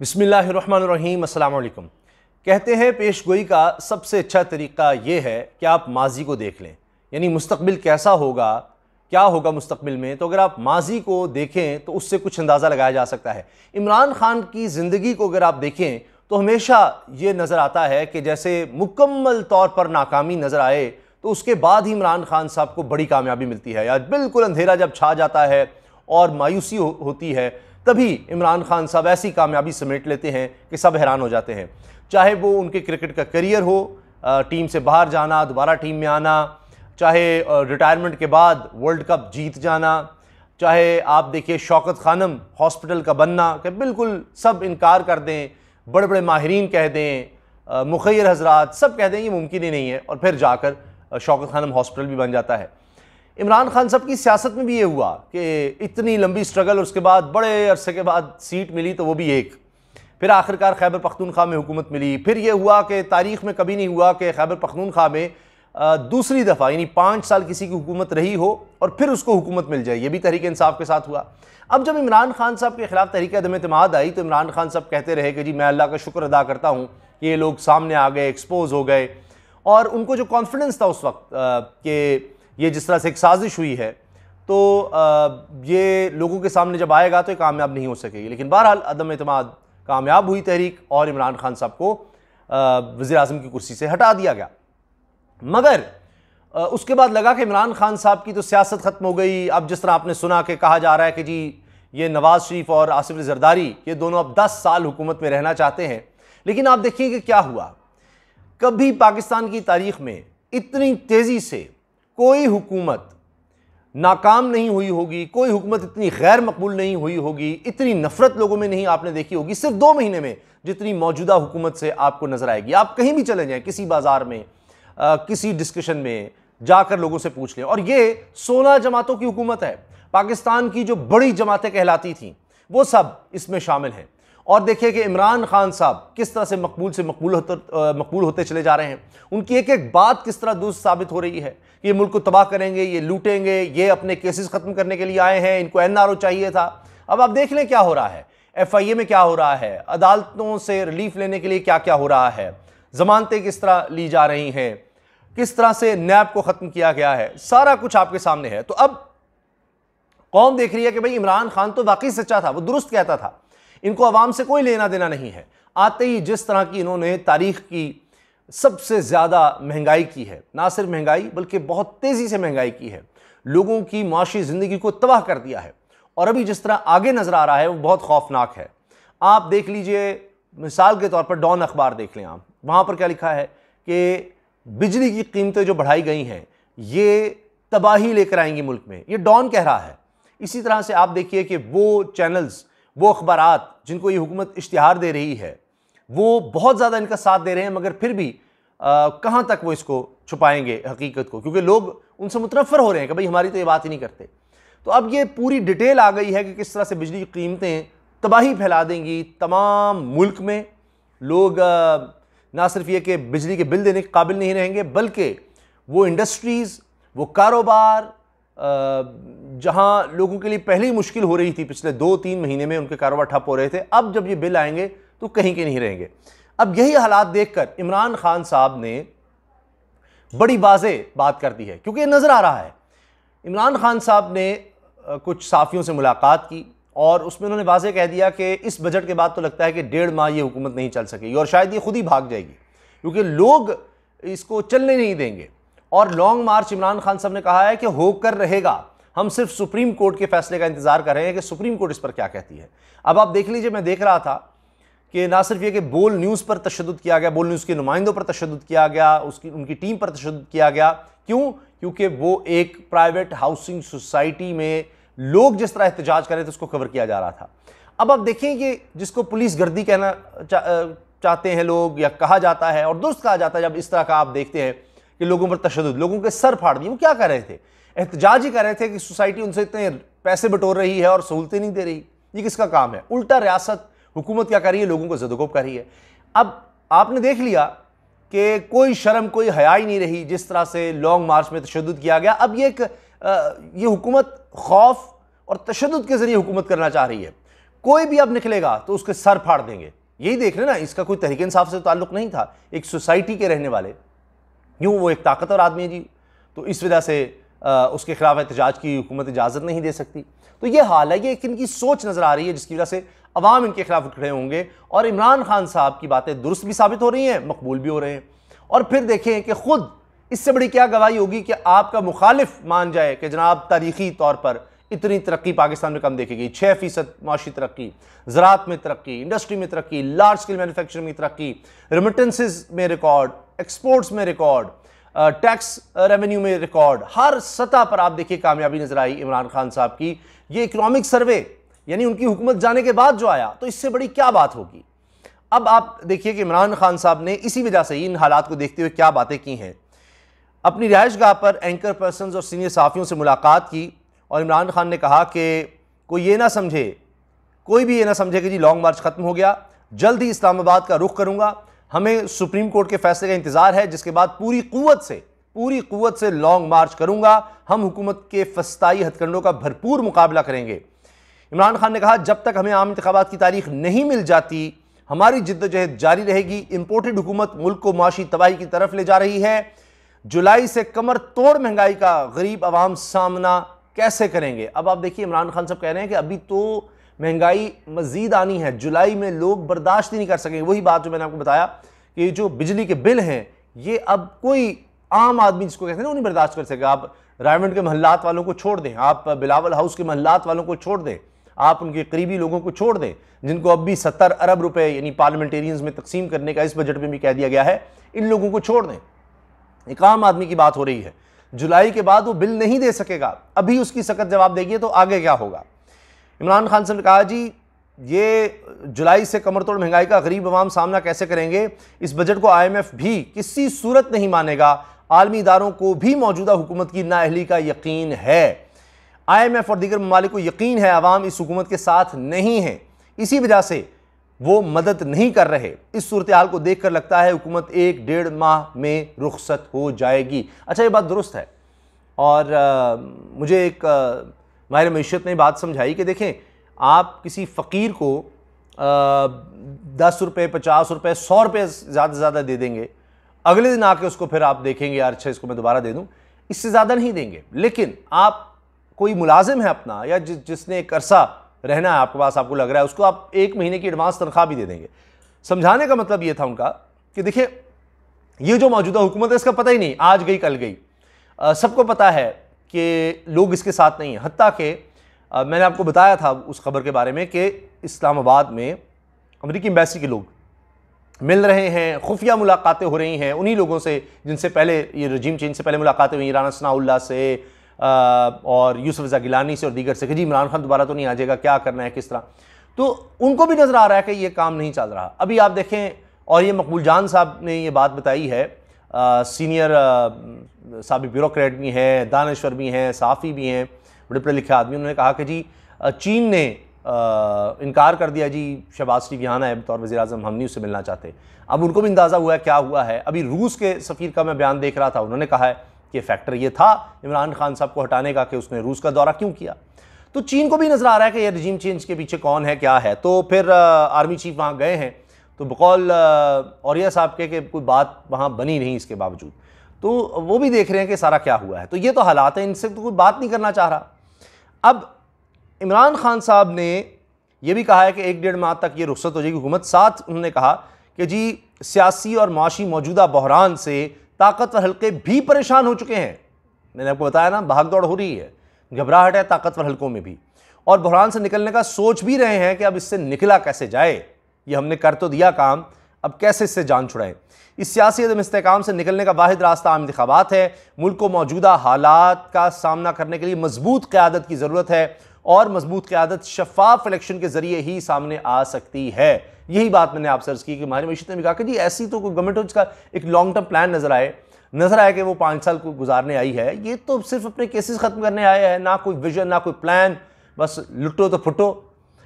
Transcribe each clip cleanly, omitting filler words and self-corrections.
बिस्मिल्लाहिर्रहमानिर्रहीम, अस्सलाम वालेकुम। कहते हैं पेशगोई का सबसे अच्छा तरीक़ा ये है कि आप माजी को देख लें, यानी मुस्तकबिल कैसा होगा, क्या होगा मुस्तकबिल में। तो अगर आप माजी को देखें तो उससे कुछ अंदाज़ा लगाया जा सकता है। इमरान खान की ज़िंदगी को अगर आप देखें तो हमेशा ये नज़र आता है कि जैसे मुकम्मल तौर पर नाकामी नज़र आए तो उसके बाद ही इमरान खान साहब को बड़ी कामयाबी मिलती है, या बिल्कुल अंधेरा जब छा जाता है और मायूसी होती है तभी इमरान खान साहब ऐसी कामयाबी समेट लेते हैं कि सब हैरान हो जाते हैं। चाहे वो उनके क्रिकेट का करियर हो, टीम से बाहर जाना, दोबारा टीम में आना, चाहे रिटायरमेंट के बाद वर्ल्ड कप जीत जाना, चाहे आप देखिए शौकत खानम हॉस्पिटल का बनना कि बिल्कुल सब इनकार कर दें, बड़े बड़े माहिरीन कह दें, मुखैर हजरात सब कह दें ये मुमकिन ही नहीं है, और फिर जाकर शौकत खानम हॉस्पिटल भी बन जाता है। इमरान खान साहब की सियासत में भी ये हुआ कि इतनी लंबी स्ट्रगल, उसके बाद बड़े अरसे के बाद सीट मिली तो वो भी एक, फिर आखिरकार खैबर पख्तूनख्वा में हुकूमत मिली। फिर ये हुआ कि तारीख़ में कभी नहीं हुआ कि खैबर पख्तूनख्वा में दूसरी दफ़ा यानी 5 साल किसी की हुकूमत रही हो और फिर उसको हुकूमत मिल जाए। ये भी तहरीक इंसाफ के साथ हुआ। अब जब इमरान खान साहब के ख़िलाफ़ तहरीक अदम एतमाद आई तो इमरान खान साहब कहते रहे कि जी मैं अल्लाह का शुक्र अदा करता हूँ कि ये लोग सामने आ गए, एक्सपोज हो गए, और उनको जो कॉन्फिडेंस था उस वक्त कि ये जिस तरह से एक साजिश हुई है तो ये लोगों के सामने जब आएगा तो ये कामयाब नहीं हो सकेगी। लेकिन बहरहाल अदम एतमाद कामयाब हुई तहरीक और इमरान खान साहब को वज़ीर आज़म की कुर्सी से हटा दिया गया। मगर उसके बाद लगा कि इमरान खान साहब की तो सियासत ख़त्म हो गई। अब जिस तरह आपने सुना कि कहा जा रहा है कि जी ये नवाज़ शरीफ और आसिफ अली ज़रदारी ये दोनों अब 10 साल हुकूमत में रहना चाहते हैं। लेकिन आप देखिए कि क्या हुआ, कभी पाकिस्तान की तारीख़ में इतनी तेज़ी से कोई हुकूमत नाकाम नहीं हुई होगी, कोई हुकूमत इतनी गैर मकबूल नहीं हुई होगी, इतनी नफरत लोगों में नहीं आपने देखी होगी सिर्फ 2 महीने में जितनी मौजूदा हुकूमत से आपको नजर आएगी। आप कहीं भी चले जाएं, किसी बाजार में, किसी डिस्कशन में जाकर लोगों से पूछ लें, और ये 16 जमातों की हुकूमत है। पाकिस्तान की जो बड़ी जमातें कहलाती थीं वो सब इसमें शामिल हैं। और देखिए कि इमरान खान साहब किस तरह से मकबूल होते चले जा रहे हैं। उनकी एक एक बात किस तरह दुरुस्त साबित हो रही है कि ये मुल्क को तबाह करेंगे, ये लूटेंगे, ये अपने केसेस ख़त्म करने के लिए आए हैं, इनको NRO चाहिए था। अब आप देख लें क्या हो रहा है, FIA में क्या हो रहा है, अदालतों से रिलीफ लेने के लिए क्या क्या हो रहा है, ज़मानतें किस तरह ली जा रही हैं, किस तरह से नैब को ख़त्म किया गया है, सारा कुछ आपके सामने है। तो अब कौम देख रही है कि भाई इमरान खान तो वाकई सच्चा था, वो दुरुस्त कहता था, इनको अवाम से कोई लेना देना नहीं है। आते ही जिस तरह की इन्होंने तारीख की सबसे ज़्यादा महंगाई की है, ना सिर्फ महंगाई बल्कि बहुत तेज़ी से महंगाई की है, लोगों की माशी ज़िंदगी को तबाह कर दिया है। और अभी जिस तरह आगे नज़र आ रहा है वो बहुत खौफनाक है। आप देख लीजिए, मिसाल के तौर पर डॉन अखबार देख लें आप, वहाँ पर क्या लिखा है कि बिजली की कीमतें जो बढ़ाई गई हैं ये तबाही लेकर आएंगी मुल्क में, ये डॉन कह रहा है। इसी तरह से आप देखिए कि वो चैनल्स, वो अखबारात जिनको ये हुकूमत इश्तिहार दे रही है वो बहुत ज़्यादा इनका साथ दे रहे हैं, मगर फिर भी कहाँ तक वो इसको छुपाएंगे हकीकत को, क्योंकि लोग उनसे मुतनफ़र हो रहे हैं कि भाई हमारी तो ये बात ही नहीं करते। तो अब ये पूरी डिटेल आ गई है कि किस तरह से बिजली की कीमतें तबाही फैला देंगी तमाम मुल्क में। लोग ना सिर्फ ये कि बिजली के बिल देने के काबिल नहीं रहेंगे, बल्कि वो इंडस्ट्रीज़, वो कारोबार जहाँ लोगों के लिए पहले ही मुश्किल हो रही थी, पिछले 2-3 महीने में उनके कारोबार ठप हो रहे थे, अब जब ये बिल आएंगे तो कहीं के नहीं रहेंगे। अब यही हालात देखकर इमरान खान साहब ने बड़ी वाज़े बात कर दी है, क्योंकि ये नज़र आ रहा है। इमरान खान साहब ने कुछ साफ़ियों से मुलाकात की और उसमें उन्होंने वाज़े कह दिया कि इस बजट के बाद तो लगता है कि 1.5 माह ये हुकूमत नहीं चल सकेगी और शायद ये खुद ही भाग जाएगी, क्योंकि लोग इसको चलने नहीं देंगे। और लॉन्ग मार्च इमरान खान साहब ने कहा है कि होकर रहेगा, हम सिर्फ सुप्रीम कोर्ट के फैसले का इंतजार कर रहे हैं कि सुप्रीम कोर्ट इस पर क्या कहती है। अब आप देख लीजिए, मैं देख रहा था कि ना सिर्फ ये कि बोल न्यूज़ पर तशद्दुद किया गया, बोल न्यूज़ के नुमाइंदों पर तशद्दुद किया गया, उनकी टीम पर तशद्दुद किया गया। क्यों? क्योंकि वो एक प्राइवेट हाउसिंग सोसाइटी में लोग जिस तरह एहतजाज कर रहे थे उसको कवर किया जा रहा था। अब आप देखें कि जिसको पुलिस गर्दी कहना चाहते हैं लोग, या कहा जाता है और दुरुस्त कहा जाता है, जब इस तरह का आप देखते हैं कि लोगों पर तशद्दुद, लोगों के सर फाड़ दिए, वो क्या कर रहे थे? एहतजाज ही कर रहे थे कि सोसाइटी उनसे इतने पैसे बटोर रही है और सहूलतें नहीं दे रही। ये किसका काम है? उल्टा रियासत हुकूमत क्या कर रही है? लोगों को ज़दोकोब कर रही है। अब आपने देख लिया कि कोई शर्म, कोई हया ही नहीं रही, जिस तरह से लॉन्ग मार्च में तशद्दुद किया गया। अब ये हुकूमत खौफ और तशद्दुद के ज़रिए हुकूमत करना चाह रही है। कोई भी अब निकलेगा तो उसके सर फाड़ देंगे। यही देख रहे ना, इसका कोई तहरीक इंसाफ से ताल्लुक नहीं था, एक सोसाइटी के रहने वाले, यूँ वो एक ताकतवर आदमी है जी, तो इस वजह से उसके खिलाफ एहतजाज की हुकूमत इजाज़त नहीं दे सकती। तो ये हाल है, ये एक इनकी सोच नज़र आ रही है जिसकी वजह से अवाम इनके खिलाफ खड़े होंगे और इमरान खान साहब की बातें दुरुस्त भी साबित हो रही हैं, मकबूल भी हो रहे हैं। और फिर देखें कि खुद इससे बड़ी क्या गवाही होगी कि आपका मुखालिफ मान जाए कि जनाब तारीखी तौर पर इतनी तरक्की पाकिस्तान में कम देखी गई, 6% माशी तरक्की, ज़राअत में तरक्की, इंडस्ट्री में तरक्की, लार्ज स्केल मैन्युफैक्चरिंग में तरक्की, रेमिटेंसेस में रिकॉर्ड, एक्सपोर्ट्स में रिकॉर्ड, टैक्स रेवेन्यू में रिकॉर्ड, हर सतह पर आप देखिए कामयाबी नजर आई इमरान खान साहब की। ये इकोनॉमिक सर्वे यानी उनकी हुकूमत जाने के बाद जो आया, तो इससे बड़ी क्या बात होगी। अब आप देखिए कि इमरान खान साहब ने इसी वजह से इन हालात को देखते हुए क्या बातें की हैं। अपनी रिहाइश गाह पर एंकर पर्सनस और सीनियर सहाफ़ियों से मुलाकात की और इमरान खान ने कहा कि कोई ये ना समझे, कोई भी ये ना समझे कि जी लॉन्ग मार्च ख़त्म हो गया, जल्द ही इस्लामाबाद का रुख करूँगा, हमें सुप्रीम कोर्ट के फैसले का इंतज़ार है, जिसके बाद पूरी क़ुव्वत से लॉन्ग मार्च करूँगा, हम हुकूमत के फस्ताई हथकंडों का भरपूर मुकाबला करेंगे। इमरान खान ने कहा जब तक हमें आम इंतखाबात की तारीख नहीं मिल जाती, हमारी जिद्दोजहद जारी रहेगी। इंपोर्टेड हुकूमत मुल्क को माशी तबाही की तरफ ले जा रही है। जुलाई से कमर तोड़ महंगाई का गरीब आवाम सामना कैसे करेंगे। अब आप देखिए इमरान खान साहब कह रहे हैं कि अभी तो महंगाई मजीद आनी है, जुलाई में लोग बर्दाश्त ही नहीं कर सकेंगे। वही बात जो मैंने आपको बताया कि जो बिजली के बिल हैं ये अब कोई आम आदमी जिसको कहते हैं ना वो नहीं बर्दाश्त कर सकेगा। आप रायमंड के महल्लात वालों को छोड़ दें, आप बिलावल हाउस के महल्लात वालों को छोड़ दें, आप उनके करीबी लोगों को छोड़ दें जिनको अब भी 70 अरब रुपए यानी पार्लियामेंटेरियंस में तकसीम करने का इस बजट में भी कह दिया गया है, इन लोगों को छोड़ दें। एक आम आदमी की बात हो रही है, जुलाई के बाद वो बिल नहीं दे सकेगा, अभी उसकी सख्त जवाब देगी तो आगे क्या होगा। इमरान खान साहब ने कहा जी ये जुलाई से कमर तोड़ महंगाई का गरीब अवाम सामना कैसे करेंगे, इस बजट को IMF भी किसी सूरत नहीं मानेगा। आलमी इदारों को भी मौजूदा हुकूमत की नाअहली का यकीन है। IMF और दीगर ममालिक को यकीन है अवाम इस हुकूमत के साथ नहीं है, इसी वजह से वो मदद नहीं कर रहे। इस सूरत हाल को देखकर लगता है हुकूमत 1-1.5 माह में रुखसत हो जाएगी। अच्छा, ये बात दुरुस्त है और मुझे एक माहिर मईशत ने बात समझाई कि देखें आप किसी फ़कीर को 10 रुपये, 50 रुपये, 100 रुपये ज़्यादा से ज़्यादा दे देंगे, अगले दिन आके उसको फिर आप देखेंगे यार अच्छा इसको मैं दोबारा दे दूँ, इससे ज़्यादा नहीं देंगे। लेकिन आप कोई मुलाजिम है अपना या जिसने एक अरसा रहना है आपके पास, आपको लग रहा है उसको आप 1 महीने की एडवांस तनख्वाह भी दे देंगे। समझाने का मतलब ये था उनका कि देखिए ये जो मौजूदा हुकूमत है इसका पता ही नहीं, आज गई कल गई, सबको पता है कि लोग इसके साथ नहीं हैं। हत्ता कि मैंने आपको बताया था उस खबर के बारे में कि इस्लामाबाद में अमेरिकी एम्बेसी के लोग मिल रहे हैं, खुफिया मुलाकातें हो रही हैं उन्हीं लोगों से जिनसे पहले ये रजीम चेंज से पहले मुलाकातें हुई, राना सनाउल्लाह से और यूसुफ रज़ा गिलानी से और दीगर से कि जी इमरान खान दोबारा तो नहीं आ जाएगा, क्या करना है, किस तरह। तो उनको भी नज़र आ रहा है कि ये काम नहीं चल रहा। अभी आप देखें, और ये मकबूल जान साहब ने ये बात बताई है, सीनियर साबिक ब्यूरोक्रेट भी हैं, दानश्वर भी हैं, साफ़ी भी हैं, बड़े पढ़े लिखे आदमी। उन्होंने कहा कि जी चीन ने इनकार कर दिया जी शहबाज शरीफ यहाँ है बतौर वज़ीर-ए-आज़म, हम नहीं उससे मिलना चाहते। अब उनको भी अंदाज़ा हुआ है क्या हुआ है। अभी रूस के सफ़ीर का मैं बयान देख रहा था, उन्होंने कहा है कि फैक्टर ये था इमरान खान साहब को हटाने का कि उसने रूस का दौरा क्यों किया। तो चीन को भी नज़र आ रहा है कि ये रजीम चेंज के पीछे कौन है, क्या है। तो फिर आर्मी चीफ वहाँ गए हैं, तो बकौल औरिया साहब के कोई बात वहाँ बनी नहीं इसके बावजूद, तो वो भी देख रहे हैं कि सारा क्या हुआ है। तो ये तो हालात हैं, इनसे तो कोई बात नहीं करना चाह रहा। अब इमरान खान साहब ने यह भी कहा है कि 1-1.5 माह तक ये रुखसत हो जाएगी हुकूमत। साथ उन्होंने कहा कि जी सियासी और माशी मौजूदा बहरान से ताकतवर हल्के भी परेशान हो चुके हैं। मैंने आपको बताया ना, भाग दौड़ हो रही है, घबराहट है ताकतवर हल्कों में भी, और बहरान से निकलने का सोच भी रहे हैं कि अब इससे निकला कैसे जाए। ये हमने कर तो दिया काम, अब कैसे इससे जान छुड़ाएं। इस सियासी अदम इस्तेहकाम से निकलने का वाहिद रास्ता आम इंतखाबात है। मुल्क को मौजूदा हालात का सामना करने के लिए मजबूत क़यादत की ज़रूरत है, और मजबूत क़यादत शफाफ इलेक्शन के ज़रिए ही सामने आ सकती है। यही बात मैंने आपसे अर्ज़ की कि माहिर मईशत ने भी कहा कि जी ऐसी तो कोई गवर्नमेंट हो जिसका एक लॉन्ग टर्म प्लान नज़र आए कि वो 5 साल को गुजारने आई है। ये तो सिर्फ अपने केसेस ख़त्म करने आए हैं, ना कोई विजन, ना कोई प्लान, बस लुटो तो फुटो।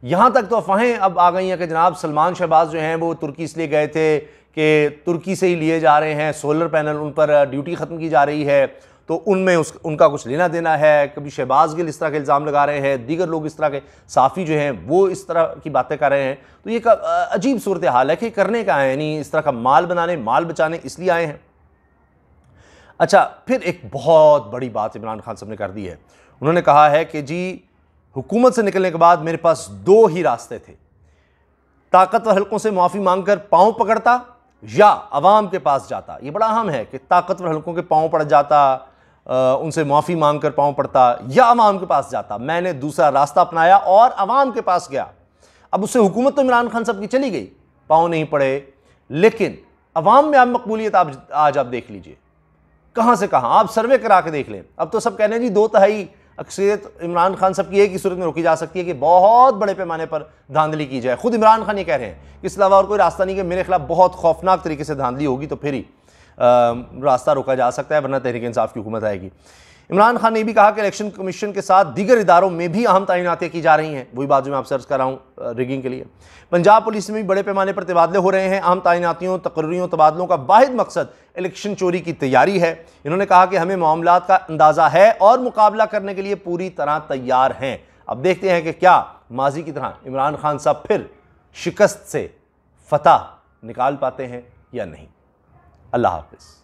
यहाँ तक तो अफवाहें अब आ गई हैं कि जनाब सलमान शहबाज जो हैं वो तुर्की इसलिए गए थे कि तुर्की से ही लिए जा रहे हैं सोलर पैनल, उन पर ड्यूटी ख़त्म की जा रही है, तो उनमें उनका कुछ लेना देना है। कभी शहबाज गिल इस तरह के इल्ज़ाम लगा रहे हैं, दीगर लोग इस तरह के साफ़ी जो हैं वो इस तरह की बातें कर रहे हैं। तो ये अजीब सूरत हाल है कि करने का है, यानी इस तरह का माल बनाने, माल बचाने इसलिए आए हैं। अच्छा, फिर एक बहुत बड़ी बात इमरान खान साहब ने कर दी है। उन्होंने कहा है कि जी हुकूमत से निकलने के बाद मेरे पास दो ही रास्ते थे, ताकतवर हलकों से माफ़ी मांगकर पाँव पकड़ता या अवाम के पास जाता। ये बड़ा अहम है कि ताकतवर हलकों के पाँव पड़ जाता, उनसे माफ़ी मांगकर पाँव पड़ता या अवाम के पास जाता। मैंने दूसरा रास्ता अपनाया और अवाम के पास गया। अब उससे हुकूमत तो इमरान खान साहब की चली गई, पाँव नहीं पड़े, लेकिन अवाम में आप मकबूलियत आज आप देख लीजिए कहाँ से कहाँ। आप सर्वे करा के देख लें, अब तो सब कह रहे हैं जी 2/3 अक्सरियत इमरान खान साहब की एक ही सूरत में रोकी जा सकती है कि बहुत बड़े पैमाने पर धांधली की जाए। खुद इमरान खान ये कह रहे हैं कि इसके अलावा और कोई रास्ता नहीं, कि मेरे खिलाफ बहुत खौफनाक तरीके से धांधली होगी तो फिर ही रास्ता रोका जा सकता है, वरना तहरीक इंसाफ की हुकूमत आएगी। इमरान खान ने भी कहा कि इलेक्शन कमीशन के साथ दीगर इदारों में भी अहम तैनातियाँ की जा रही हैं। वही बात जो मैं आपसे अर्ज कर रहा हूँ रिगिंग के लिए। पंजाब पुलिस में भी बड़े पैमाने पर तबादले हो रहे हैं। अहम तैनातियों, तकर्रियों, तबादलों का वाहिद मकसद इलेक्शन चोरी की तैयारी है। इन्होंने कहा कि हमें मामलात का अंदाज़ा है और मुकाबला करने के लिए पूरी तरह तैयार हैं। अब देखते हैं कि क्या माजी की तरह इमरान खान साहब फिर शिकस्त से फतह निकाल पाते हैं या नहीं। अल्लाह हाफ़िज़।